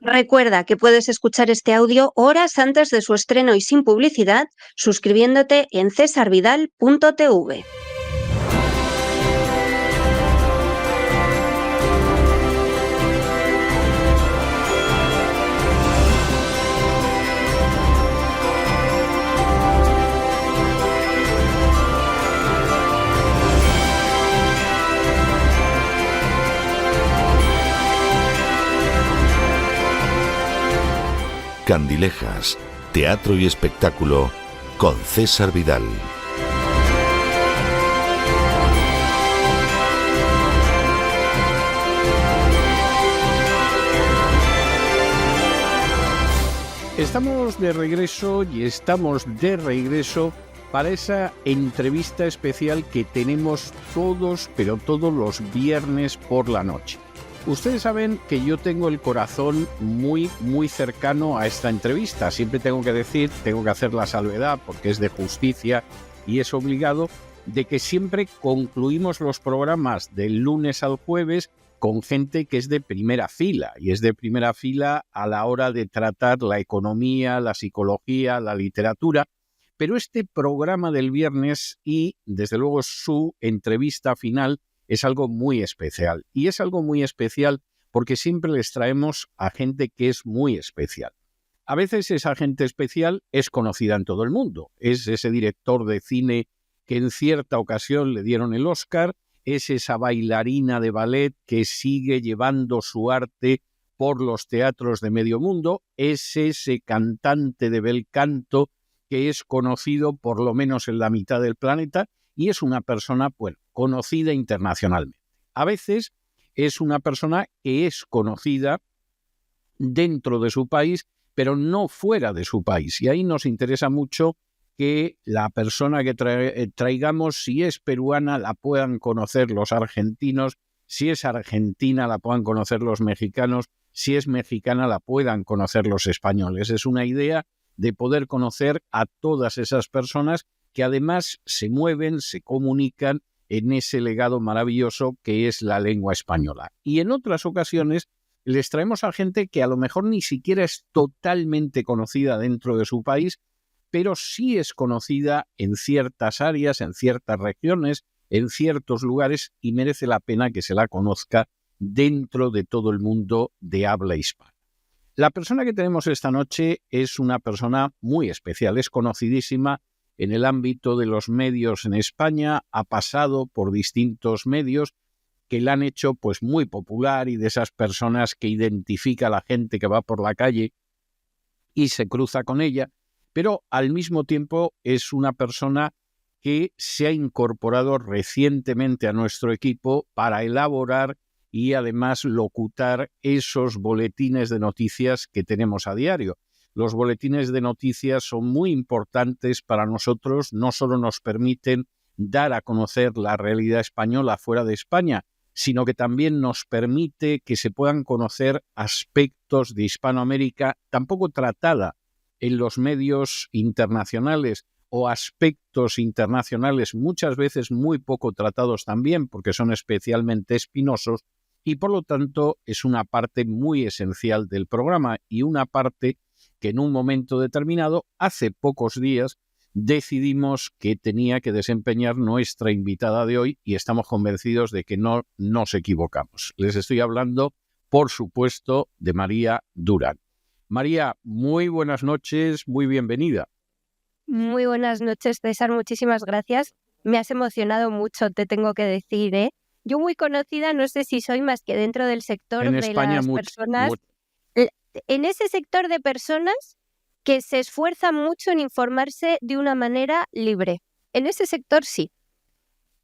Recuerda que puedes escuchar este audio horas antes de su estreno y sin publicidad, suscribiéndote en cesarvidal.tv. Candilejas, teatro y espectáculo con César Vidal. Estamos de regreso para esa entrevista especial que tenemos todos los viernes por la noche. Ustedes saben que yo tengo el corazón muy cercano a esta entrevista. Siempre tengo que hacer la salvedad, porque es de justicia y es obligado, de que siempre concluimos los programas del lunes al jueves con gente que es de primera fila, y es de primera fila a la hora de tratar la economía, la psicología, la literatura. Pero este programa del viernes y, desde luego, su entrevista final es algo muy especial. Y es algo muy especial porque siempre les traemos a gente que es muy especial. A veces esa gente especial es conocida en todo el mundo. Es ese director de cine que en cierta ocasión le dieron el Oscar, es esa bailarina de ballet que sigue llevando su arte por los teatros de medio mundo, es ese cantante de bel canto que es conocido por lo menos en la mitad del planeta y es una persona, conocida internacionalmente. A veces es una persona que es conocida dentro de su país, pero no fuera de su país. Y ahí nos interesa mucho que la persona que traigamos, si es peruana, la puedan conocer los argentinos, si es argentina, la puedan conocer los mexicanos, si es mexicana, la puedan conocer los españoles. Es una idea de poder conocer a todas esas personas que además se mueven, se comunican en ese legado maravilloso que es la lengua española. Y en otras ocasiones les traemos a gente que a lo mejor ni siquiera es totalmente conocida dentro de su país, pero sí es conocida en ciertas áreas, en ciertas regiones, en ciertos lugares, y merece la pena que se la conozca dentro de todo el mundo de habla hispana. La persona que tenemos esta noche es una persona muy especial, es conocidísima en el ámbito de los medios en España, ha pasado por distintos medios que la han hecho muy popular y de esas personas que identifica a la gente que va por la calle y se cruza con ella, pero al mismo tiempo es una persona que se ha incorporado recientemente a nuestro equipo para elaborar y además locutar esos boletines de noticias que tenemos a diario. Los boletines de noticias son muy importantes para nosotros, no solo nos permiten dar a conocer la realidad española fuera de España, sino que también nos permite que se puedan conocer aspectos de Hispanoamérica tampoco tratada en los medios internacionales o aspectos internacionales muchas veces muy poco tratados también porque son especialmente espinosos y por lo tanto es una parte muy esencial del programa y una parte que en un momento determinado, hace pocos días, decidimos que tenía que desempeñar nuestra invitada de hoy y estamos convencidos de que no nos equivocamos. Les estoy hablando, por supuesto, de María Durán. María, muy buenas noches, muy bienvenida. Muy buenas noches, César, muchísimas gracias. Me has emocionado mucho, te tengo que decir, ¿eh? Yo muy conocida, no sé si soy más que dentro del sector en de España las personas, en ese sector de personas que se esfuerzan mucho en informarse de una manera libre. En ese sector sí.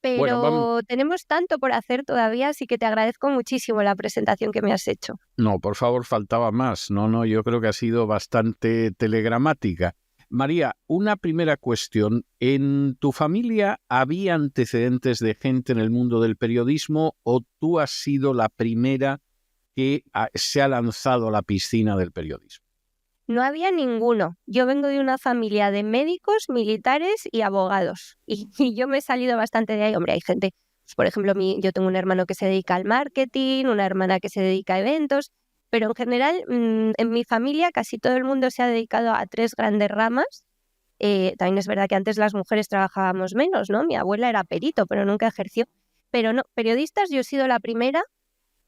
Pero tenemos tanto por hacer todavía, así que te agradezco muchísimo la presentación que me has hecho. No, por favor, faltaba más. No, yo creo que ha sido bastante telegramática. María, una primera cuestión. ¿En tu familia había antecedentes de gente en el mundo del periodismo o tú has sido la primera que se ha lanzado a la piscina del periodismo? No había ninguno. Yo vengo de una familia de médicos, militares y abogados. Y yo me he salido bastante de ahí. Hombre, hay gente, por ejemplo, yo tengo un hermano que se dedica al marketing, una hermana que se dedica a eventos, Pero en general, en mi familia casi todo el mundo se ha dedicado a 3 grandes ramas. También es verdad que antes las mujeres trabajábamos menos, ¿no? Mi abuela era perito, pero nunca ejerció. Pero no, periodistas yo he sido la primera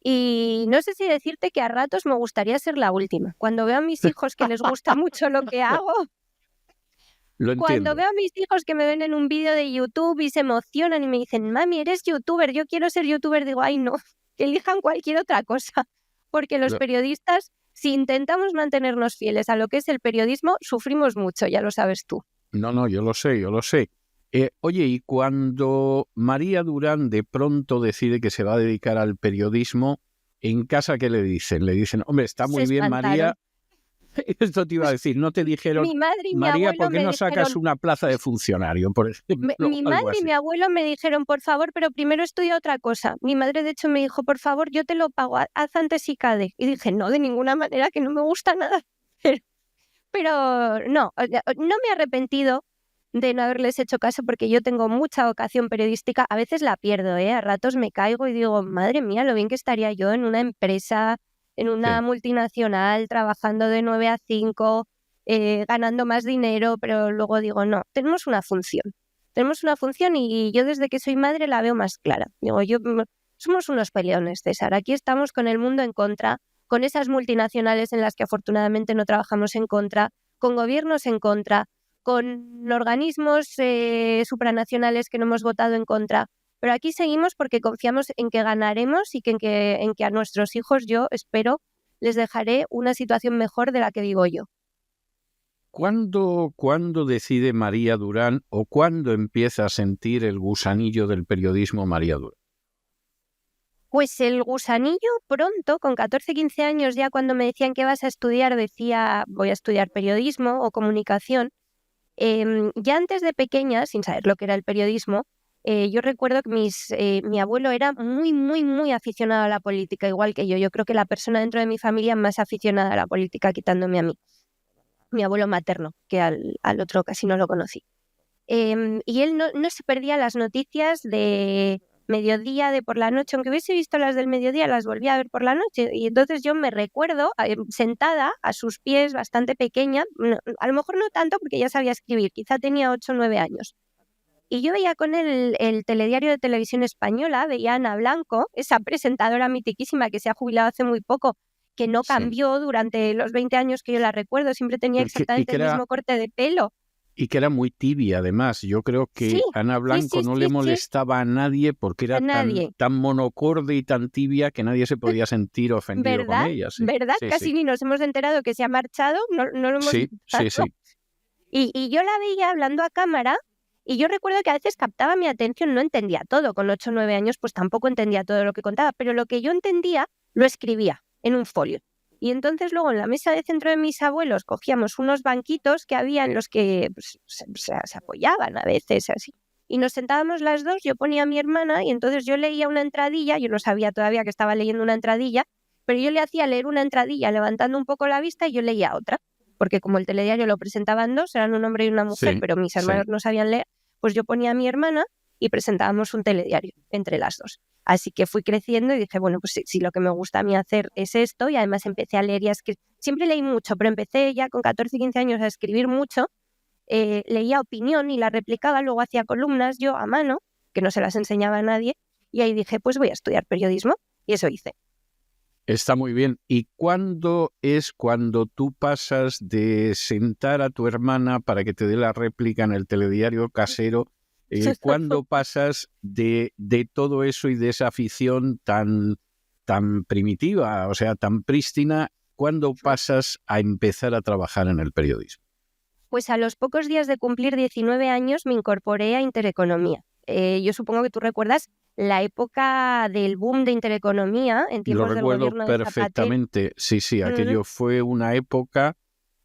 y no sé si decirte que a ratos me gustaría ser la última. Cuando veo a mis hijos que les gusta mucho lo que hago, Lo cuando entiendo. veo a mis hijos que me ven en un vídeo de YouTube y se emocionan y me dicen, mami, eres youtuber, yo quiero ser youtuber, digo, ay no, que elijan cualquier otra cosa, porque los Lo- periodistas, si intentamos mantenernos fieles a lo que es el periodismo, sufrimos mucho, ya lo sabes tú. No, yo lo sé, yo lo sé. Oye, y cuando María Durán de pronto decide que se va a dedicar al periodismo, ¿en casa qué le dicen? Le dicen, hombre, está Se muy bien, espantaron. María. Esto te iba a decir, no te dijeron, Mi madre y mi María, abuelo ¿por qué me no sacas dijeron, una plaza de funcionario, por ejemplo? mi Algo madre y así. mi abuelo me dijeron, por favor, pero primero estudia otra cosa. Mi madre, de hecho, me dijo, por favor, yo te lo pago, haz antes ICADE. Y dije, no, de ninguna manera, que no me gusta nada. Pero no, no me he arrepentido de no haberles hecho caso porque yo tengo mucha vocación periodística. A veces la pierdo, ¿eh? A ratos me caigo y digo, madre mía, lo bien que estaría yo en una empresa, en una Sí. multinacional, trabajando de 9 a 5, ganando más dinero, pero luego digo, no, tenemos una función. Tenemos una función y yo desde que soy madre la veo más clara. Digo, somos unos peleones, César. Aquí estamos con el mundo en contra, con esas multinacionales en las que afortunadamente no trabajamos en contra, con gobiernos en contra, con organismos supranacionales que no hemos votado en contra. Pero aquí seguimos porque confiamos en que ganaremos y en que a nuestros hijos, yo espero, les dejaré una situación mejor de la que vivo yo. ¿Cuándo decide María Durán o cuándo empieza a sentir el gusanillo del periodismo María Durán? Pues el gusanillo pronto, con 14, 15 años, ya cuando me decían que vas a estudiar, decía voy a estudiar periodismo o comunicación. Ya antes de pequeña, sin saber lo que era el periodismo, yo recuerdo que mi abuelo era muy, muy, muy aficionado a la política, igual que yo. Yo creo que la persona dentro de mi familia más aficionada a la política, quitándome a mí, mi abuelo materno, que al otro casi no lo conocí. Y él no se perdía las noticias de mediodía, de por la noche, aunque hubiese visto las del mediodía, las volvía a ver por la noche. Y entonces yo me recuerdo sentada a sus pies, bastante pequeña, a lo mejor no tanto porque ya sabía escribir, quizá tenía 8 o 9 años. Y yo veía con él el telediario de Televisión Española, veía a Ana Blanco, esa presentadora mitiquísima que se ha jubilado hace muy poco, que no Sí. cambió durante los 20 años que yo la recuerdo, siempre tenía exactamente el mismo corte de pelo. Y que era muy tibia, además. Yo creo que Sí, Ana Blanco no le sí, molestaba a nadie porque era a nadie. tan monocorde y tan tibia que nadie se podía sentir ofendido con ¿Verdad? ella. Sí, ¿Verdad? sí, Casi sí. ni nos hemos enterado que se ha marchado, no lo hemos Sí, sí, notado. sí. Y yo la veía hablando a cámara y yo recuerdo que a veces captaba mi atención, no entendía todo, con 8 o 9 años pues tampoco entendía todo lo que contaba, pero lo que yo entendía lo escribía en un folio. Y entonces luego en la mesa de centro de mis abuelos cogíamos unos banquitos que había en los que pues, se apoyaban a veces así. Y nos sentábamos las dos, yo ponía a mi hermana y entonces yo leía una entradilla, yo no sabía todavía que estaba leyendo una entradilla, pero yo le hacía leer una entradilla levantando un poco la vista y yo leía otra, porque como el telediario lo presentaban dos, eran un hombre y una mujer, Sí, pero mis sí. hermanos no sabían leer, pues yo ponía a mi hermana y presentábamos un telediario entre las dos. Así que fui creciendo y dije, bueno, pues si lo que me gusta a mí hacer es esto, y además empecé a leer y a escribir. Siempre leí mucho, pero empecé ya con 14, 15 años a escribir mucho. Leía opinión y la replicaba, luego hacía columnas yo a mano, que no se las enseñaba a nadie, y ahí dije, pues voy a estudiar periodismo, y eso hice. Está muy bien. ¿Y cuándo es cuando tú pasas de sentar a tu hermana para que te dé la réplica en el telediario casero? ¿Cuándo pasas de todo eso y de esa afición tan primitiva, o sea, tan prístina? ¿Cuándo pasas a empezar a trabajar en el periodismo? Pues a los pocos días de cumplir 19 años me incorporé a Intereconomía. Yo supongo que tú recuerdas la época del boom de Intereconomía en Lo tiempos del recuerdo gobierno de Zapatero. perfectamente. Sí, aquello fue una época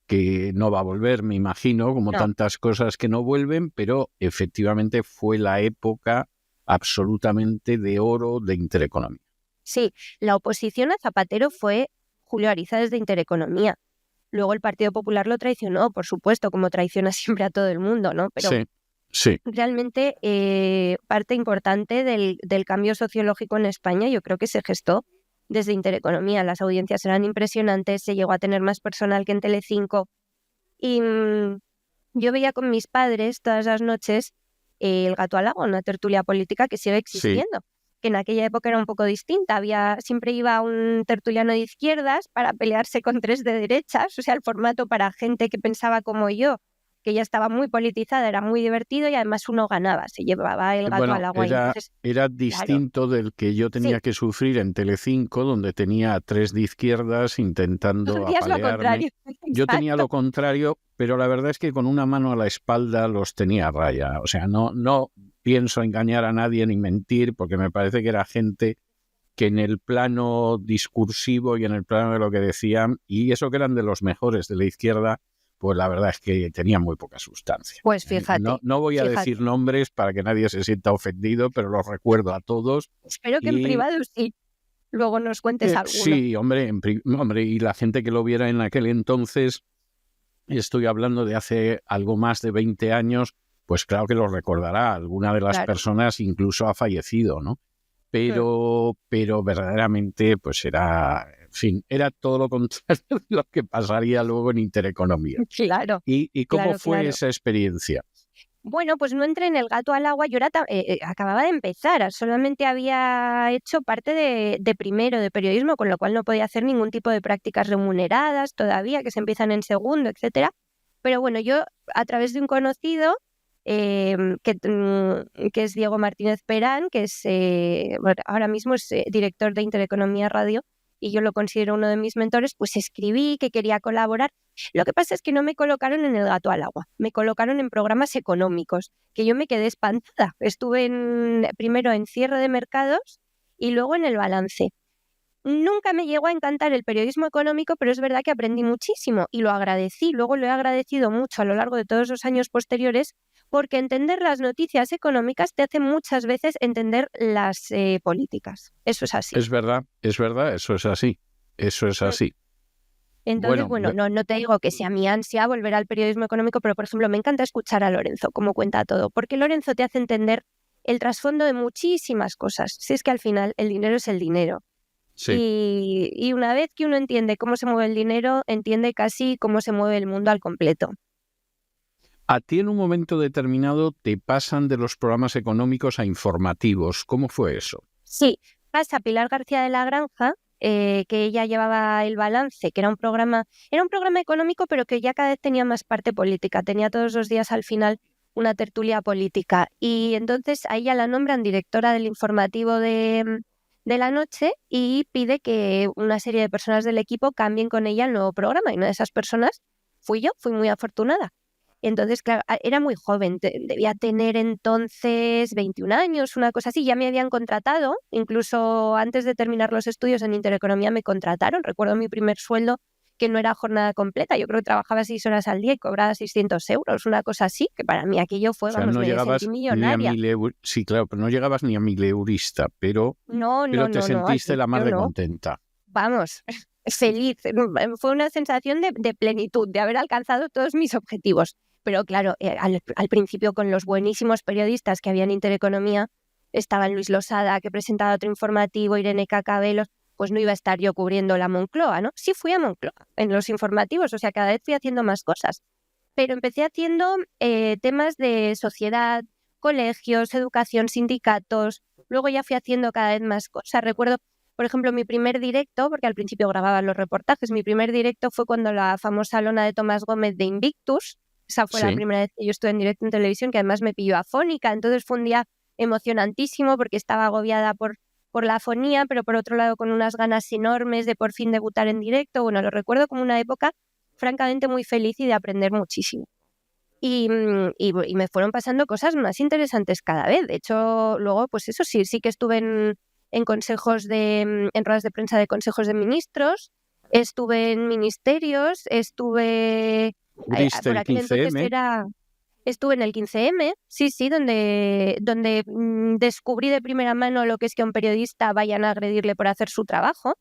que no va a volver, me imagino, como No. tantas cosas que no vuelven, pero efectivamente fue la época absolutamente de oro de Intereconomía. Sí, la oposición a Zapatero fue Julio Ariza desde Intereconomía. Luego el Partido Popular lo traicionó, por supuesto, como traiciona siempre a todo el mundo, ¿no? Pero Sí. realmente parte importante del cambio sociológico en España yo creo que se gestó desde Intereconomía. Las audiencias eran impresionantes, se llegó a tener más personal que en Telecinco. Y yo veía con mis padres todas las noches El Gato al Agua, una tertulia política que sigue existiendo, que en aquella época era un poco distinta. Siempre iba un tertuliano de izquierdas para pelearse con 3 de derechas, o sea, el formato para gente que pensaba como yo, que ya estaba muy politizada, era muy divertido y además uno ganaba, se llevaba el gato al agua. Era distinto del que yo tenía que sufrir en Telecinco, donde tenía a 3 de izquierdas intentando apalearme. Yo tenía lo contrario, pero la verdad es que con una mano a la espalda los tenía a raya. O sea, no pienso engañar a nadie ni mentir, porque me parece que era gente que en el plano discursivo y en el plano de lo que decían, y eso que eran de los mejores de la izquierda, pues la verdad es que tenía muy poca sustancia. Pues fíjate. No voy a decir nombres para que nadie se sienta ofendido, pero los recuerdo a todos. Espero que en privado sí. Luego nos cuentes alguno. Sí, hombre, y la gente que lo viera en aquel entonces, estoy hablando de hace algo más de 20 años, pues claro que lo recordará. Alguna de las personas incluso ha fallecido, ¿no? Pero verdaderamente pues era todo lo contrario de lo que pasaría luego en Intereconomía. Claro. ¿Y cómo fue esa experiencia? Bueno, pues no entré en El Gato al Agua, yo acababa de empezar, solamente había hecho parte de primero de periodismo, con lo cual no podía hacer ningún tipo de prácticas remuneradas todavía, que se empiezan en segundo, etcétera. Pero bueno, yo a través de un conocido, que es Diego Martínez Perán, que es ahora mismo es director de Intereconomía Radio, y yo lo considero uno de mis mentores, pues escribí que quería colaborar. Lo que pasa es que no me colocaron en El Gato al Agua, me colocaron en programas económicos, que yo me quedé espantada. Estuve primero en cierre de mercados y luego en el balance. Nunca me llegó a encantar el periodismo económico, pero es verdad que aprendí muchísimo y lo agradecí. Luego lo he agradecido mucho a lo largo de todos los años posteriores, porque entender las noticias económicas te hace muchas veces entender las políticas. Eso es así. Es verdad, eso es así. Entonces, bueno, no te digo que sea mi ansia volver al periodismo económico, pero por ejemplo me encanta escuchar a Lorenzo, cómo cuenta todo, porque Lorenzo te hace entender el trasfondo de muchísimas cosas. Si es que al final el dinero es el dinero. Sí. Y una vez que uno entiende cómo se mueve el dinero, entiende casi cómo se mueve el mundo al completo. A ti en un momento determinado te pasan de los programas económicos a informativos. ¿Cómo fue eso? Sí, pasa Pilar García de la Granja, que ella llevaba El Balance, que era un programa económico, pero que ya cada vez tenía más parte política. Tenía todos los días al final una tertulia política. Y entonces a ella la nombran directora del informativo de la noche y pide que una serie de personas del equipo cambien con ella el nuevo programa. Y una de esas personas fui yo, fui muy afortunada. Entonces, claro, era muy joven, debía tener entonces 21 años, una cosa así. Ya me habían contratado, incluso antes de terminar los estudios en Intereconomía me contrataron. Recuerdo mi primer sueldo, que no era jornada completa. Yo creo que trabajaba 6 horas al día y cobraba 600 euros, una cosa así, que para mí aquello fue, no me sentí millonaria. Sí, claro, pero no llegabas ni a 1.000 eurista, pero te sentiste la más de contenta. Vamos, feliz. Fue una sensación de plenitud, de haber alcanzado todos mis objetivos. Pero claro, al principio con los buenísimos periodistas que había en Intereconomía, estaban Luis Losada, que presentaba otro informativo, Irene Cacabelos, pues no iba a estar yo cubriendo la Moncloa, ¿no? Sí fui a Moncloa en los informativos, o sea, cada vez fui haciendo más cosas. Pero empecé haciendo temas de sociedad, colegios, educación, sindicatos. Luego ya fui haciendo cada vez más cosas. Recuerdo, por ejemplo, mi primer directo, porque al principio grababa los reportajes, mi primer directo fue cuando la famosa lona de Tomás Gómez de Invictus. Esa fue la primera vez que yo estuve en directo en televisión, que además me pilló afónica. Entonces fue un día emocionantísimo porque estaba agobiada por la afonía, pero por otro lado con unas ganas enormes de por fin debutar en directo. Bueno, lo recuerdo como una época francamente muy feliz y de aprender muchísimo. Y me fueron pasando cosas más interesantes cada vez. De hecho, luego, pues eso sí que estuve en consejos en ruedas de prensa de consejos de ministros, estuve en ministerios, estuve... ¿Por aquel entonces estuve en el 15M, sí, donde descubrí de primera mano lo que es que a un periodista vayan a agredirle por hacer su trabajo.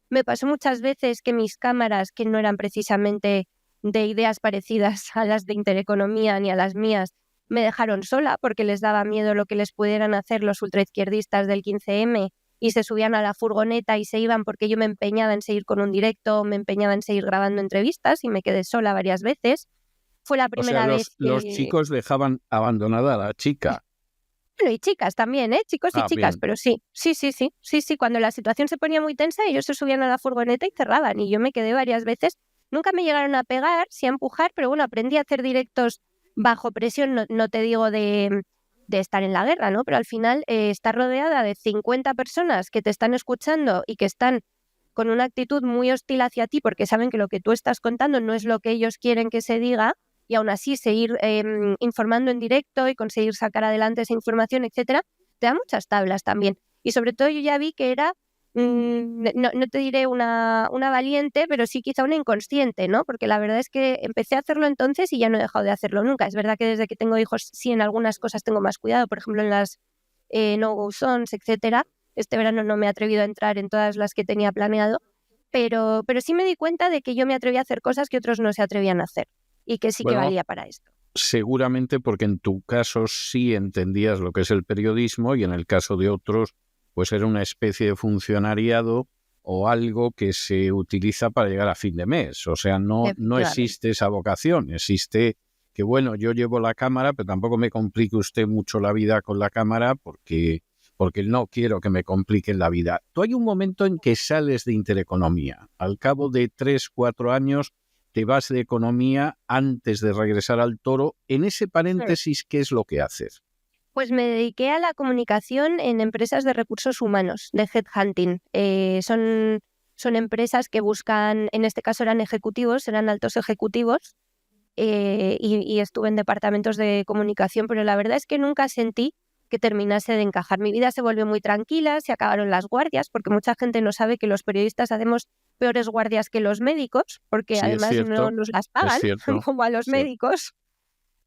Me pasó muchas veces que mis cámaras, que no eran precisamente de ideas parecidas a las de Intereconomía ni a las mías, me dejaron sola porque les daba miedo lo que les pudieran hacer los ultraizquierdistas del 15M y se subían a la furgoneta y se iban porque yo me empeñaba en seguir con un directo, me empeñaba en seguir grabando entrevistas y me quedé sola varias veces. Fue la primera vez los chicos dejaban abandonada a la chica. Bueno, y chicas también, chicos y chicas, bien. pero sí, cuando la situación se ponía muy tensa, ellos se subían a la furgoneta y cerraban, y yo me quedé varias veces. Nunca me llegaron a pegar, sí a empujar, pero bueno, aprendí a hacer directos bajo presión, no te digo de estar en la guerra, ¿no? Pero al final estar rodeada de 50 personas que te están escuchando y que están con una actitud muy hostil hacia ti porque saben que lo que tú estás contando no es lo que ellos quieren que se diga, y aún así seguir informando en directo y conseguir sacar adelante esa información, etcétera, te da muchas tablas también. Y sobre todo yo ya vi que era, no te diré una valiente, pero sí quizá una inconsciente, ¿no? Porque la verdad es que empecé a hacerlo entonces y ya no he dejado de hacerlo nunca. Es verdad que desde que tengo hijos sí en algunas cosas tengo más cuidado, por ejemplo en las no-go zones, etcétera. Este verano no me he atrevido a entrar en todas las que tenía planeado, pero sí me di cuenta de que yo me atreví a hacer cosas que otros no se atrevían a hacer. Y que sí que valía para esto. Seguramente porque en tu caso sí entendías lo que es el periodismo y en el caso de otros pues era una especie de funcionariado o algo que se utiliza para llegar a fin de mes. O sea, no existe esa vocación, existe que bueno, yo llevo la cámara, pero tampoco me complique usted mucho la vida con la cámara porque no quiero que me compliquen la vida. Tú hay un momento en que sales de Intereconomía. Al cabo de 3, 4 años te vas de economía antes de regresar al Toro. En ese paréntesis, ¿qué es lo que haces? Pues me dediqué a la comunicación en empresas de recursos humanos, de headhunting. Son empresas que buscan, en este caso eran ejecutivos, eran altos ejecutivos, y estuve en departamentos de comunicación, pero la verdad es que nunca sentí que terminase de encajar. Mi vida se volvió muy tranquila, se acabaron las guardias, porque mucha gente no sabe que los periodistas hacemos peores guardias que los médicos, porque además no nos las pagan como a los médicos,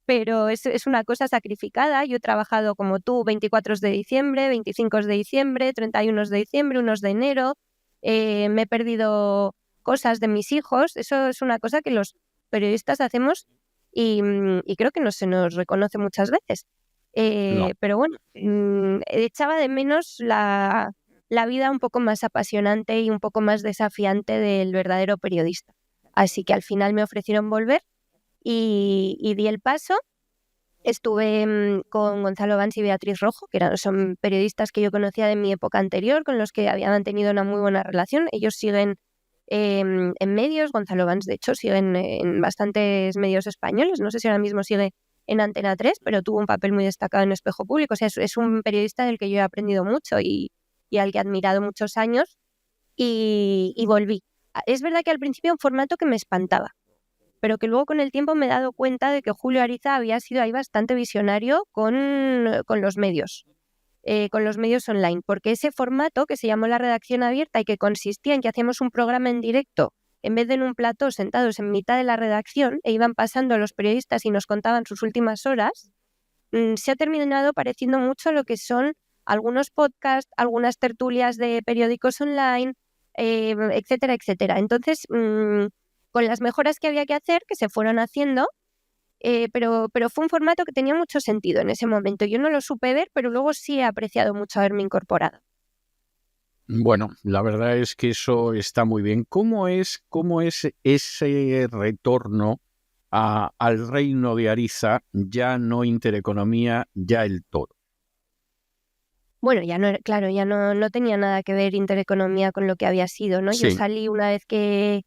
pero es una cosa sacrificada. Yo he trabajado como tú 24 de diciembre, 25 de diciembre, 31 de diciembre, 1 de enero, me he perdido cosas de mis hijos. Eso es una cosa que los periodistas hacemos y creo que no se nos reconoce muchas veces. Pero bueno, echaba de menos la vida un poco más apasionante y un poco más desafiante del verdadero periodista. Así que al final me ofrecieron volver y di el paso. Estuve con Gonzalo Vans y Beatriz Rojo, que son periodistas que yo conocía de mi época anterior, con los que había mantenido una muy buena relación. Ellos siguen en medios. Gonzalo Vans, de hecho, sigue en bastantes medios españoles. No sé si ahora mismo sigue en Antena 3, pero tuvo un papel muy destacado en Espejo Público. O sea, es un periodista del que yo he aprendido mucho y al que he admirado muchos años, y volví. Es verdad que al principio un formato que me espantaba, pero que luego con el tiempo me he dado cuenta de que Julio Ariza había sido ahí bastante visionario con los medios online, porque ese formato que se llamó La Redacción Abierta y que consistía en que hacíamos un programa en directo en vez de en un plató sentados en mitad de la redacción e iban pasando los periodistas y nos contaban sus últimas horas, se ha terminado pareciendo mucho a lo que son algunos podcasts, algunas tertulias de periódicos online, etcétera, etcétera. Entonces, con las mejoras que había que hacer, que se fueron haciendo, pero fue un formato que tenía mucho sentido en ese momento. Yo no lo supe ver, pero luego sí he apreciado mucho haberme incorporado. Bueno, la verdad es que eso está muy bien. ¿Cómo es ese retorno al reino de Ariza, ya no Intereconomía, ya el Toro? Bueno, ya no tenía nada que ver Intereconomía con lo que había sido, ¿no? Sí. Yo salí una vez que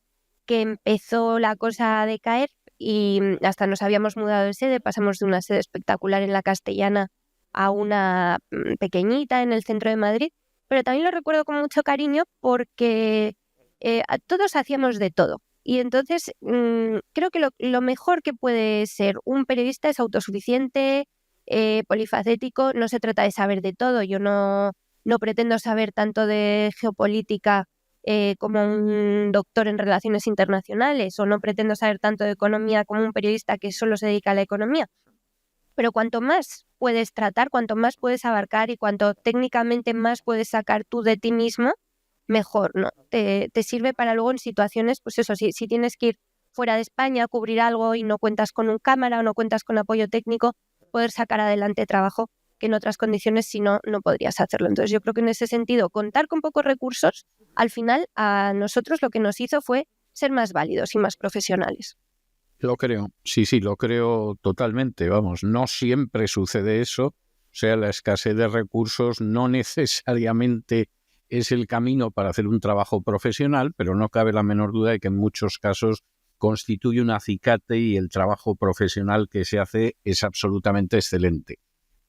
empezó la cosa a decaer y hasta nos habíamos mudado de sede. Pasamos de una sede espectacular en la Castellana a una pequeñita en el centro de Madrid, pero también lo recuerdo con mucho cariño porque todos hacíamos de todo. Y entonces creo que lo mejor que puede ser un periodista es autosuficiente, polifacético. No se trata de saber de todo. Yo no pretendo saber tanto de geopolítica como un doctor en relaciones internacionales, o no pretendo saber tanto de economía como un periodista que solo se dedica a la economía. Pero cuanto más puedes tratar, cuanto más puedes abarcar y cuanto técnicamente más puedes sacar tú de ti mismo, mejor, ¿no? Te sirve para luego en situaciones, pues eso, si tienes que ir fuera de España a cubrir algo y no cuentas con un cámara o no cuentas con apoyo técnico, poder sacar adelante trabajo que en otras condiciones si no, no podrías hacerlo. Entonces yo creo que en ese sentido, contar con pocos recursos, al final a nosotros lo que nos hizo fue ser más válidos y más profesionales. Lo creo, sí, lo creo totalmente. Vamos, no siempre sucede eso. O sea, la escasez de recursos no necesariamente es el camino para hacer un trabajo profesional, pero no cabe la menor duda de que en muchos casos constituye un acicate y el trabajo profesional que se hace es absolutamente excelente.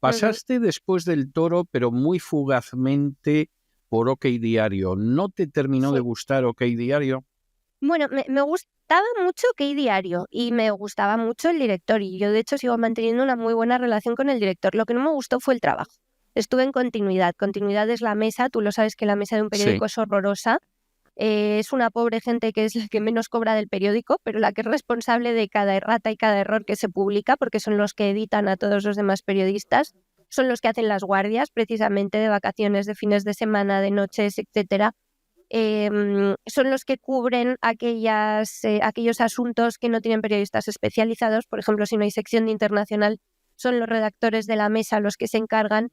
Pasaste después del Toro, pero muy fugazmente por OK Diario. ¿No te terminó de gustar OK Diario? Bueno, me gustaba mucho OK Diario y me gustaba mucho el director y yo de hecho sigo manteniendo una muy buena relación con el director. Lo que no me gustó fue el trabajo. Estuve en continuidad. Continuidad es la mesa, tú lo sabes que la mesa de un periódico es horrorosa. Es una pobre gente que es la que menos cobra del periódico, pero la que es responsable de cada errata y cada error que se publica, porque son los que editan a todos los demás periodistas, son los que hacen las guardias, precisamente de vacaciones, de fines de semana, de noches, etcétera. Son los que cubren aquellos asuntos que no tienen periodistas especializados. Por ejemplo, si no hay sección de internacional, son los redactores de la mesa los que se encargan.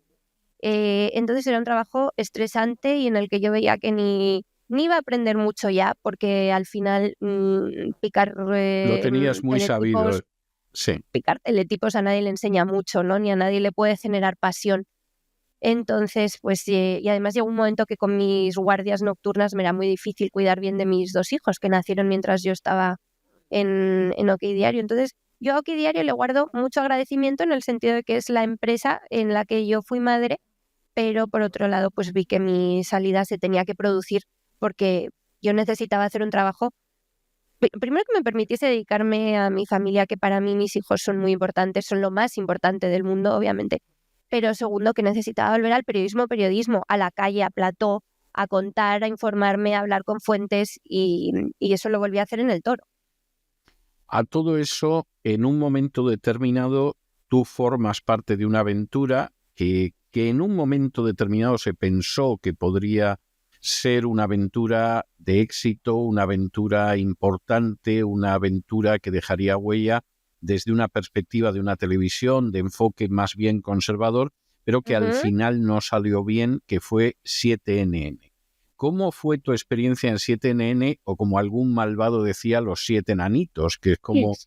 Entonces era un trabajo estresante y en el que yo veía que ni iba a aprender mucho ya, porque al final picar lo tenías muy sabido. Sí. Picar teletipos a nadie le enseña mucho, ¿no? Ni a nadie le puede generar pasión. Entonces, pues, y además llegó un momento que con mis guardias nocturnas me era muy difícil cuidar bien de mis 2 hijos que nacieron mientras yo estaba en OK Diario. Entonces, yo a OK Diario le guardo mucho agradecimiento en el sentido de que es la empresa en la que yo fui madre, pero por otro lado, pues vi que mi salida se tenía que producir porque yo necesitaba hacer un trabajo, primero que me permitiese dedicarme a mi familia, que para mí mis hijos son muy importantes, son lo más importante del mundo, obviamente, pero segundo que necesitaba volver al periodismo, a la calle, a plató, a contar, a informarme, a hablar con fuentes y eso lo volví a hacer en el Toro. A todo eso, en un momento determinado, tú formas parte de una aventura que en un momento determinado se pensó que podría ser una aventura de éxito, una aventura importante, una aventura que dejaría huella desde una perspectiva de una televisión de enfoque más bien conservador, pero que al final no salió bien, que fue 7NN. ¿Cómo fue tu experiencia en 7NN? O como algún malvado decía, los 7 enanitos, que es como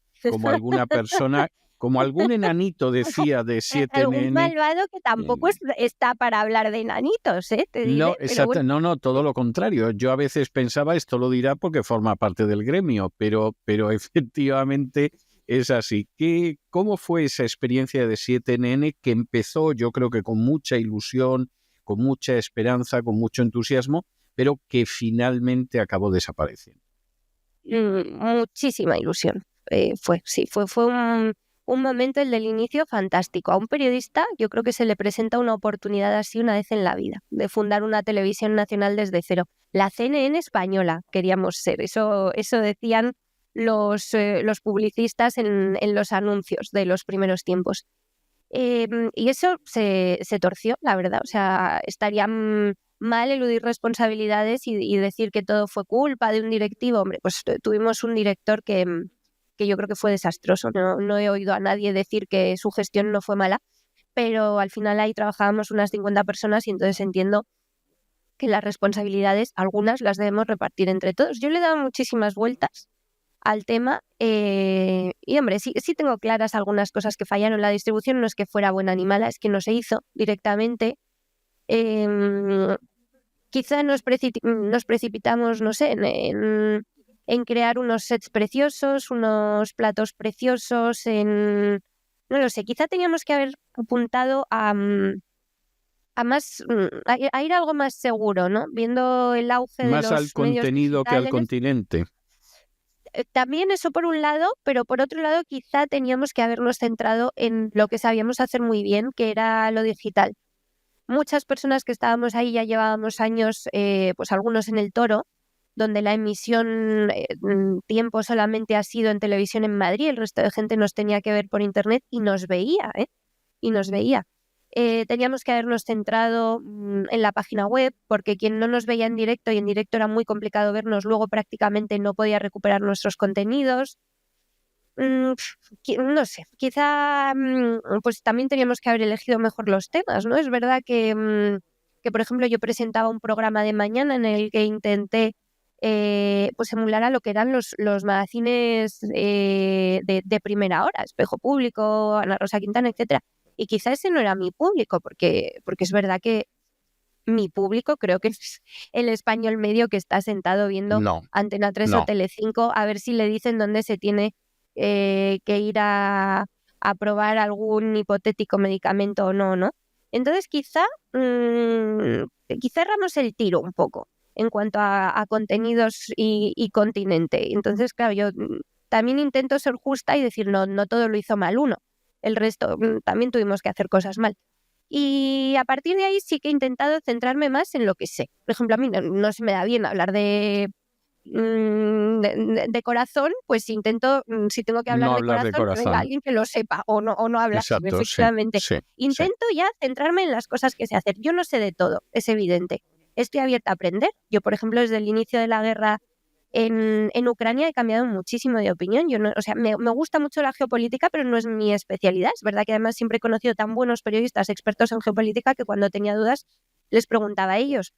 alguna persona... Como algún enanito decía de 7NN. Algún malvado que tampoco está para hablar de enanitos, te diré. No, exacto, bueno. No, todo lo contrario. Yo a veces pensaba, esto lo dirá porque forma parte del gremio, pero efectivamente es así. ¿Cómo fue esa experiencia de 7NN que empezó, yo creo que con mucha ilusión, con mucha esperanza, con mucho entusiasmo, pero que finalmente acabó desapareciendo? Muchísima ilusión. Fue un momento, el del inicio, fantástico. A un periodista yo creo que se le presenta una oportunidad así una vez en la vida, de fundar una televisión nacional desde cero. La CNN española queríamos ser, eso decían los publicistas en los anuncios de los primeros tiempos. Y eso se torció, la verdad. O sea, estaría mal eludir responsabilidades y decir que todo fue culpa de un directivo. Hombre, pues tuvimos un director que yo creo que fue desastroso. No he oído a nadie decir que su gestión no fue mala, pero al final ahí trabajábamos unas 50 personas y entonces entiendo que las responsabilidades, algunas las debemos repartir entre todos. Yo le he dado muchísimas vueltas al tema y hombre, sí tengo claras algunas cosas que fallaron. La distribución no es que fuera buena ni mala, es que no se hizo directamente. Quizá nos precipitamos, no sé, en crear unos sets preciosos, unos platos preciosos, no lo sé, quizá teníamos que haber apuntado a ir a algo más seguro, ¿no? Viendo el auge más de los al contenido que al continente. También eso por un lado, pero por otro lado quizá teníamos que habernos centrado en lo que sabíamos hacer muy bien, que era lo digital. Muchas personas que estábamos ahí ya llevábamos años, pues algunos en el Toro, donde la emisión tiempo solamente ha sido en televisión en Madrid, el resto de gente nos tenía que ver por internet y nos veía, teníamos que habernos centrado en la página web, porque quien no nos veía en directo, y en directo era muy complicado vernos, luego prácticamente no podía recuperar nuestros contenidos. no sé, quizá pues también teníamos que haber elegido mejor los temas, ¿no? Es verdad que, por ejemplo, yo presentaba un programa de mañana en el que intenté pues emular a lo que eran los magazines de primera hora, Espejo Público, Ana Rosa Quintana, etcétera. Y quizá ese no era mi público, porque es verdad que mi público creo que es el español medio que está sentado viendo No, Antena 3 o no. Telecinco a ver si le dicen dónde se tiene que ir a probar algún hipotético medicamento o no, ¿no? Entonces quizá erramos el tiro un poco en cuanto a contenidos y continente. Entonces, claro, yo también intento ser justa y decir, no todo lo hizo mal uno. El resto también tuvimos que hacer cosas mal. Y a partir de ahí sí que he intentado centrarme más en lo que sé. Por ejemplo, a mí no se me da bien hablar de corazón, pues intento, si tengo que hablar No de hablar de corazón, que venga corazón. alguien que lo sepa o no hablar, Exacto, sí, efectivamente. sí. Intento ya centrarme en las cosas que sé hacer. Yo no sé de todo, es evidente. Estoy abierta a aprender. Yo, por ejemplo, desde el inicio de la guerra en Ucrania he cambiado muchísimo de opinión. Yo no, o sea, me gusta mucho la geopolítica, pero no es mi especialidad. Es verdad que además siempre he conocido tan buenos periodistas expertos en geopolítica que cuando tenía dudas les preguntaba a ellos.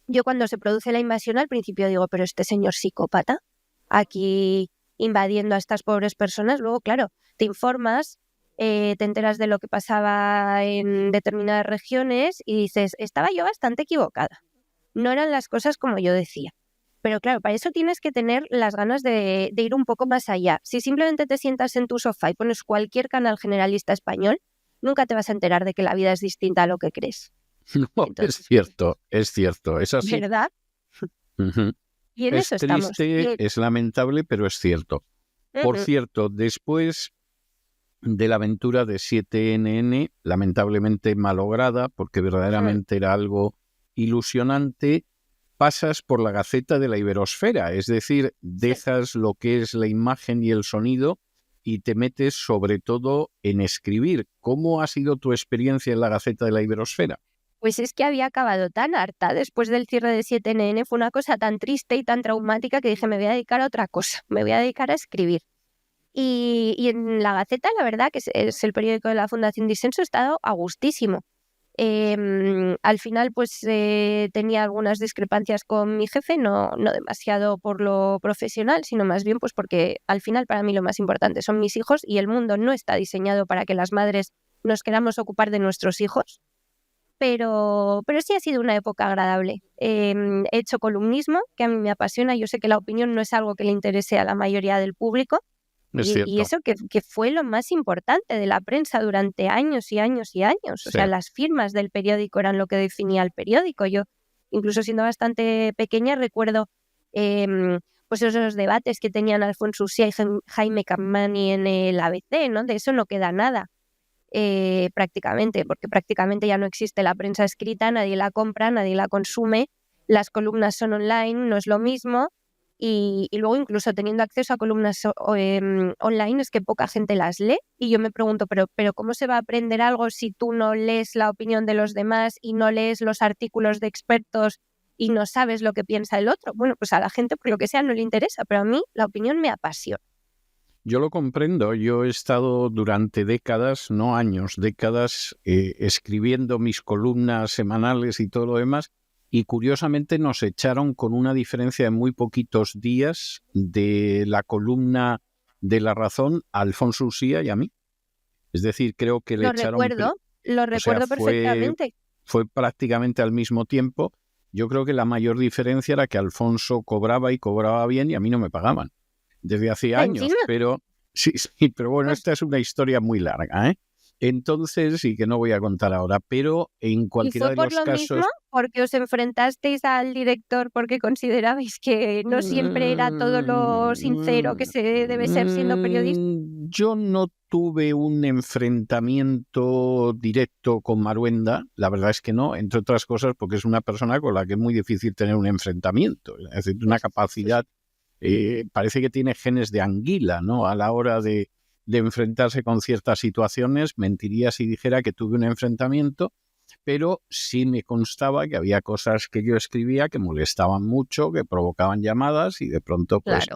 Yo cuando se produce la invasión al principio digo, pero este señor psicópata aquí invadiendo a estas pobres personas, luego claro, te informas, te enteras de lo que pasaba en determinadas regiones y dices, estaba yo bastante equivocada. No eran las cosas como yo decía. Pero claro, para eso tienes que tener las ganas de ir un poco más allá. Si simplemente te sientas en tu sofá y pones cualquier canal generalista español, nunca te vas a enterar de que la vida es distinta a lo que crees. No, Entonces, es cierto, es así. ¿verdad? Uh-huh. Y en Es eso estamos. triste, es lamentable, pero es cierto. Por cierto, después de la aventura de 7NN, lamentablemente malograda, porque verdaderamente era algo ilusionante, pasas por la Gaceta de la Iberosfera, es decir, dejas lo que es la imagen y el sonido y te metes sobre todo en escribir. ¿Cómo ha sido tu experiencia en la Gaceta de la Iberosfera? Pues es que había acabado tan harta después del cierre de 7NN, fue una cosa tan triste y tan traumática que dije, me voy a dedicar a otra cosa, me voy a dedicar a escribir. Y en la Gaceta, la verdad, que es el periódico de la Fundación Disenso, he estado a gustísimo. Al final, pues tenía algunas discrepancias con mi jefe, no demasiado por lo profesional, sino más bien pues porque al final para mí lo más importante son mis hijos y el mundo no está diseñado para que las madres nos queramos ocupar de nuestros hijos. Pero sí ha sido una época agradable. He hecho columnismo, que a mí me apasiona. Yo sé que la opinión no es algo que le interese a la mayoría del público. Y eso que fue lo más importante de la prensa durante años y años y años. Sí. O sea, las firmas del periódico eran lo que definía el periódico. Yo, incluso siendo bastante pequeña, recuerdo pues esos debates que tenían Alfonso Uxía y Jaime Capmany en el ABC, ¿no? De eso no queda nada. Prácticamente, porque prácticamente ya no existe la prensa escrita, nadie la compra, nadie la consume, las columnas son online, no es lo mismo, y luego incluso teniendo acceso a columnas online es que poca gente las lee, y yo me pregunto, pero ¿cómo se va a aprender algo si tú no lees la opinión de los demás y no lees los artículos de expertos y no sabes lo que piensa el otro? Bueno, pues a la gente por lo que sea no le interesa, pero a mí la opinión me apasiona. Yo lo comprendo. Yo he estado durante décadas, no años, décadas, escribiendo mis columnas semanales y todo lo demás, y curiosamente nos echaron con una diferencia de muy poquitos días de la columna de La Razón a Alfonso Uxía y a mí. Es decir, creo que le echaron... Lo recuerdo perfectamente. Fue prácticamente al mismo tiempo. Yo creo que la mayor diferencia era que Alfonso cobraba y cobraba bien y a mí no me pagaban. Desde hace años, pero sí, pero bueno, esta es una historia muy larga, ¿eh? Entonces, y que no voy a contar ahora, pero en cualquiera de los casos... ¿Y fue por lo mismo? ¿Porque os enfrentasteis al director porque considerabais que no siempre era todo lo sincero que se debe ser siendo periodista? Yo no tuve un enfrentamiento directo con Maruenda, la verdad es que no, entre otras cosas porque es una persona con la que es muy difícil tener un enfrentamiento, es decir, una capacidad... parece que tiene genes de anguila, ¿no? A la hora de enfrentarse con ciertas situaciones. Mentiría si dijera que tuve un enfrentamiento, pero sí me constaba que había cosas que yo escribía que molestaban mucho, que provocaban llamadas y de pronto pues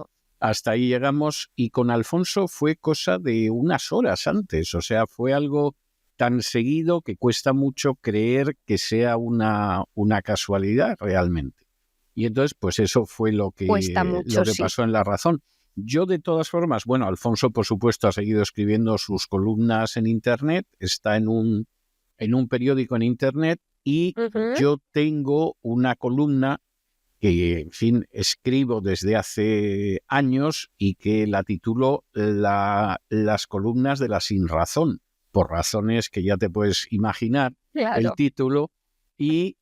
hasta ahí llegamos, y con Alfonso fue cosa de unas horas antes, o sea, fue algo tan seguido que cuesta mucho creer que sea una casualidad realmente. Y entonces, pues eso fue lo que Sí. pasó en La Razón. Yo, de todas formas, bueno, Alfonso, por supuesto, ha seguido escribiendo sus columnas en Internet, está en un periódico en Internet, y yo tengo una columna que, en fin, escribo desde hace años y que la titulo Las columnas de la sinrazón, por razones que ya te puedes imaginar, el título. Y,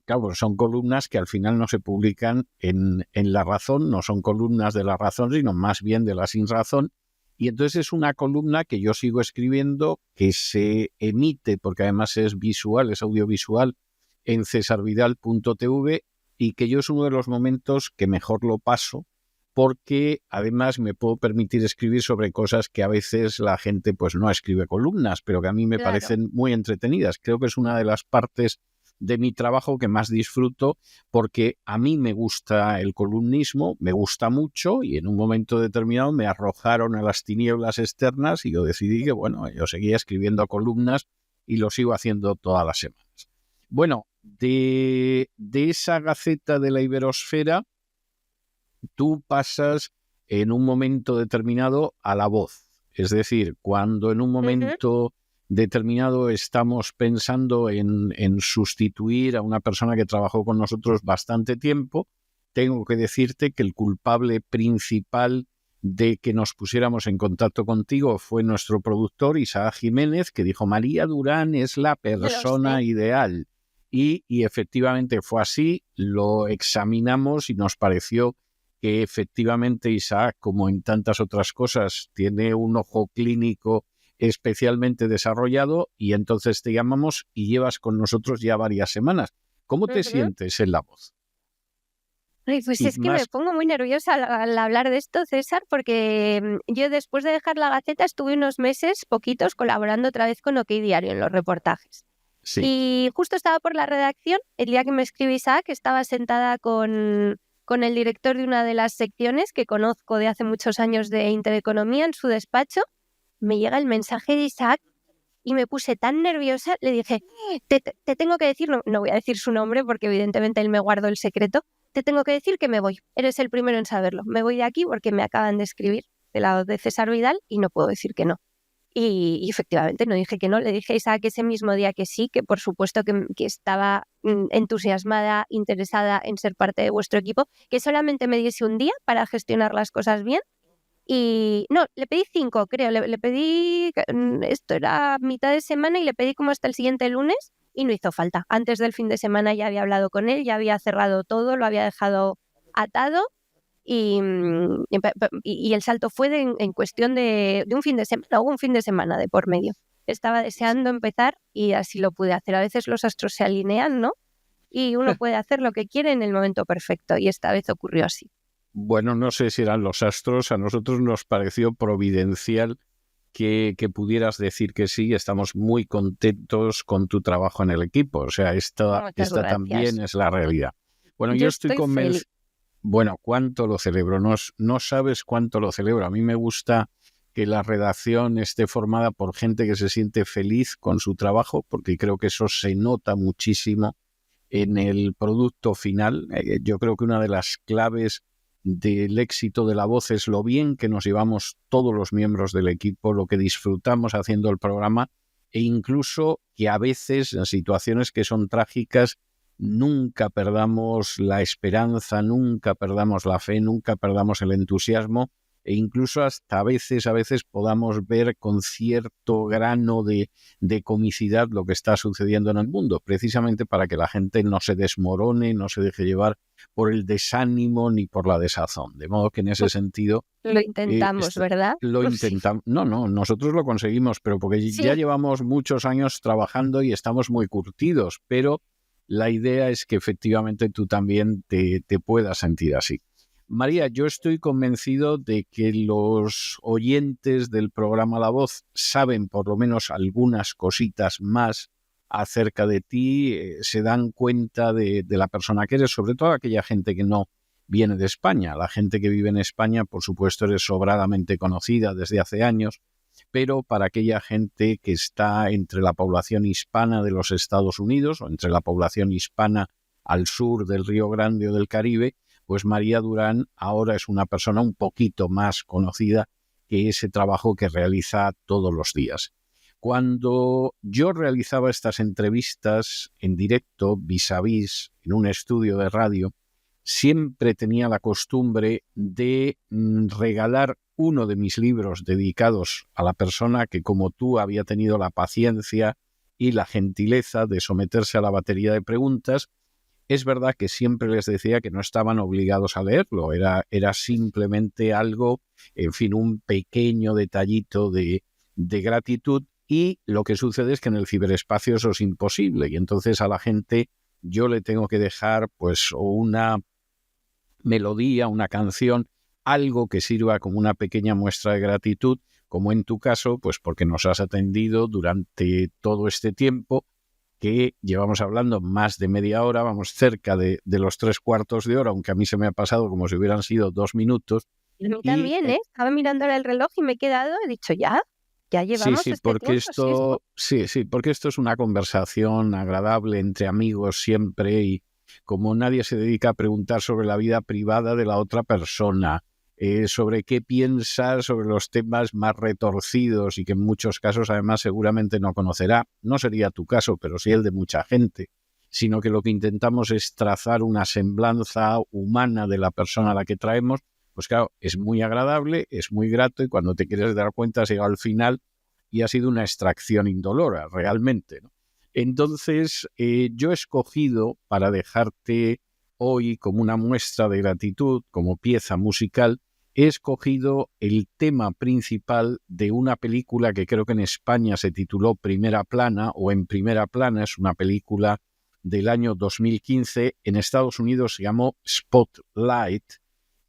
claro, son columnas que al final no se publican en La Razón, no son columnas de La Razón, sino más bien de la Sinrazón. Y entonces es una columna que yo sigo escribiendo, que se emite, porque además es visual, es audiovisual, en cesarvidal.tv, y que yo es uno de los momentos que mejor lo paso, porque además me puedo permitir escribir sobre cosas que a veces la gente pues no escribe columnas, pero que a mí me parecen muy entretenidas. Creo que es una de las partes de mi trabajo que más disfruto, porque a mí me gusta el columnismo, me gusta mucho, y en un momento determinado me arrojaron a las tinieblas externas y yo decidí que, bueno, yo seguía escribiendo columnas y lo sigo haciendo todas las semanas. Bueno, de esa Gaceta de la Iberosfera, tú pasas en un momento determinado a La Voz. Es decir, cuando en un momento determinado estamos pensando en sustituir a una persona que trabajó con nosotros bastante tiempo, tengo que decirte que el culpable principal de que nos pusiéramos en contacto contigo fue nuestro productor, Isaac Jiménez, que dijo: María Durán es la persona ideal. Y efectivamente fue así, lo examinamos y nos pareció que efectivamente Isaac, como en tantas otras cosas, tiene un ojo clínico especialmente desarrollado, y entonces te llamamos y llevas con nosotros ya varias semanas. ¿Cómo te sientes en La Voz? Ay, pues es que me pongo muy nerviosa al hablar de esto, César, porque yo, después de dejar la Gaceta, estuve unos meses, poquitos, colaborando otra vez con OK Diario en los reportajes. Sí. Y justo estaba por la redacción, el día que me escribe Isaac, estaba sentada con el director de una de las secciones que conozco de hace muchos años de Intereconomía en su despacho. Me llega el mensaje de Isaac y me puse tan nerviosa, le dije: te tengo que decir, no voy a decir su nombre porque evidentemente él me guardó el secreto, te tengo que decir que me voy, eres el primero en saberlo, me voy de aquí porque me acaban de escribir de la de César Vidal y no puedo decir que no. Y efectivamente no dije que no, le dije a Isaac ese mismo día que sí, que por supuesto que estaba entusiasmada, interesada en ser parte de vuestro equipo, que solamente me diese un día para gestionar las cosas bien. Y no, le pedí 5, creo, le pedí, esto era mitad de semana, y le pedí como hasta el siguiente lunes, y no hizo falta. Antes del fin de semana ya había hablado con él, ya había cerrado todo, lo había dejado atado, y el salto fue en cuestión de un fin de semana, hubo un fin de semana de por medio. Estaba deseando empezar y así lo pude hacer. A veces los astros se alinean, ¿no? Y uno puede hacer lo que quiere en el momento perfecto, y esta vez ocurrió así. Bueno, no sé si eran los astros, a nosotros nos pareció providencial que pudieras decir que sí. Estamos muy contentos con tu trabajo en el equipo, o sea, esta también es la realidad. Bueno, yo estoy convencido. Bueno, cuánto lo celebro, no sabes cuánto lo celebro. A mí me gusta que la redacción esté formada por gente que se siente feliz con su trabajo, porque creo que eso se nota muchísimo en el producto final. Yo creo que una de las claves del éxito de La Voz es lo bien que nos llevamos todos los miembros del equipo, lo que disfrutamos haciendo el programa, e incluso que a veces, en situaciones que son trágicas, nunca perdamos la esperanza, nunca perdamos la fe, nunca perdamos el entusiasmo, e incluso hasta a veces podamos ver con cierto grano de comicidad lo que está sucediendo en el mundo, precisamente para que la gente no se desmorone, no se deje llevar por el desánimo ni por la desazón. De modo que en ese sentido... Lo intentamos, ¿verdad? Lo intentamos. No, nosotros lo conseguimos, pero porque ya llevamos muchos años trabajando y estamos muy curtidos, pero la idea es que efectivamente tú también te puedas sentir así. María, yo estoy convencido de que los oyentes del programa La Voz saben por lo menos algunas cositas más acerca de ti, se dan cuenta de la persona que eres, sobre todo aquella gente que no viene de España. La gente que vive en España, por supuesto, es sobradamente conocida desde hace años, pero para aquella gente que está entre la población hispana de los Estados Unidos o entre la población hispana al sur del Río Grande o del Caribe, pues María Durán ahora es una persona un poquito más conocida que ese trabajo que realiza todos los días. Cuando yo realizaba estas entrevistas en directo, vis a vis, en un estudio de radio, siempre tenía la costumbre de regalar uno de mis libros dedicados a la persona que, como tú, había tenido la paciencia y la gentileza de someterse a la batería de preguntas. Es verdad que siempre les decía que no estaban obligados a leerlo, era simplemente algo, en fin, un pequeño detallito de gratitud, y lo que sucede es que en el ciberespacio eso es imposible, y entonces a la gente yo le tengo que dejar pues una melodía, una canción, algo que sirva como una pequeña muestra de gratitud, como en tu caso, pues porque nos has atendido durante todo este tiempo, que llevamos hablando más de media hora, vamos cerca de los 3/4 de hora, aunque a mí se me ha pasado como si hubieran sido 2 minutos. Y a mí también, ¿eh? Estaba mirando ahora el reloj y me he quedado, he dicho, ya llevamos Sí, este porque tiempo. porque esto es una conversación agradable entre amigos siempre, y como nadie se dedica a preguntar sobre la vida privada de la otra persona, sobre qué piensa sobre los temas más retorcidos y que en muchos casos además seguramente no conocerá, no sería tu caso, pero sí el de mucha gente, sino que lo que intentamos es trazar una semblanza humana de la persona a la que traemos. Pues claro, es muy agradable, es muy grato, y cuando te quieres dar cuenta has llegado al final y ha sido una extracción indolora, realmente, ¿no? Entonces, yo he escogido para dejarte hoy como una muestra de gratitud, como pieza musical, he escogido el tema principal de una película que creo que en España se tituló Primera Plana o En Primera Plana, es una película del año 2015, en Estados Unidos se llamó Spotlight,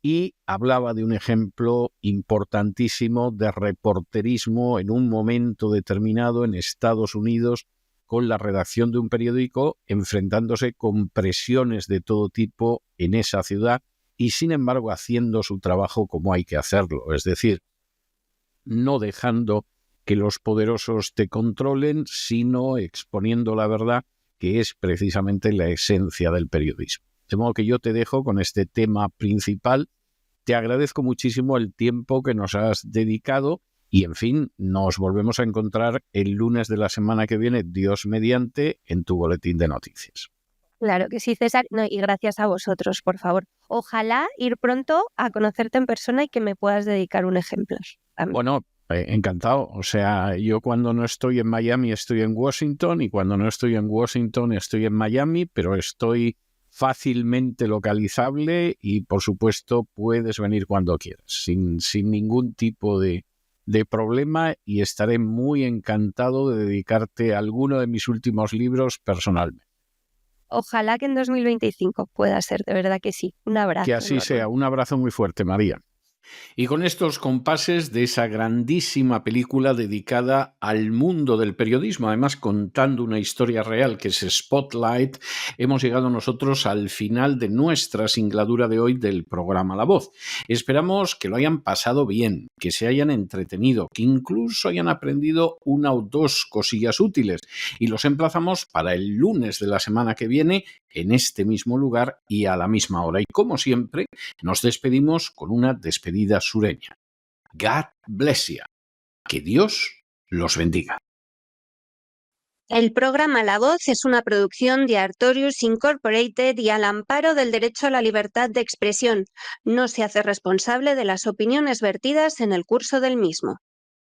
y hablaba de un ejemplo importantísimo de reporterismo en un momento determinado en Estados Unidos, con la redacción de un periódico enfrentándose con presiones de todo tipo en esa ciudad y, sin embargo, haciendo su trabajo como hay que hacerlo, es decir, no dejando que los poderosos te controlen, sino exponiendo la verdad, que es precisamente la esencia del periodismo. De modo que yo te dejo con este tema principal. Te agradezco muchísimo el tiempo que nos has dedicado y, en fin, nos volvemos a encontrar el lunes de la semana que viene, Dios mediante, en tu boletín de noticias. Claro que sí, César. No, y gracias a vosotros, por favor. Ojalá ir pronto a conocerte en persona y que me puedas dedicar un ejemplar. Bueno, encantado. O sea, yo cuando no estoy en Miami estoy en Washington, y cuando no estoy en Washington estoy en Miami, pero estoy fácilmente localizable y, por supuesto, puedes venir cuando quieras, sin ningún tipo de problema, y estaré muy encantado de dedicarte a alguno de mis últimos libros personalmente. Ojalá que en 2025 pueda ser, de verdad que sí. Un abrazo. Que así sea. Un abrazo muy fuerte, María. Y con estos compases de esa grandísima película dedicada al mundo del periodismo, además contando una historia real que es Spotlight, hemos llegado nosotros al final de nuestra singladura de hoy del programa La Voz. Esperamos que lo hayan pasado bien, que se hayan entretenido, que incluso hayan aprendido una o dos cosillas útiles, y los emplazamos para el lunes de la semana que viene en este mismo lugar y a la misma hora. Y como siempre, nos despedimos con una despedida sureña. God bless you. Que Dios los bendiga. El programa La Voz es una producción de Artorius Incorporated y al amparo del derecho a la libertad de expresión. No se hace responsable de las opiniones vertidas en el curso del mismo.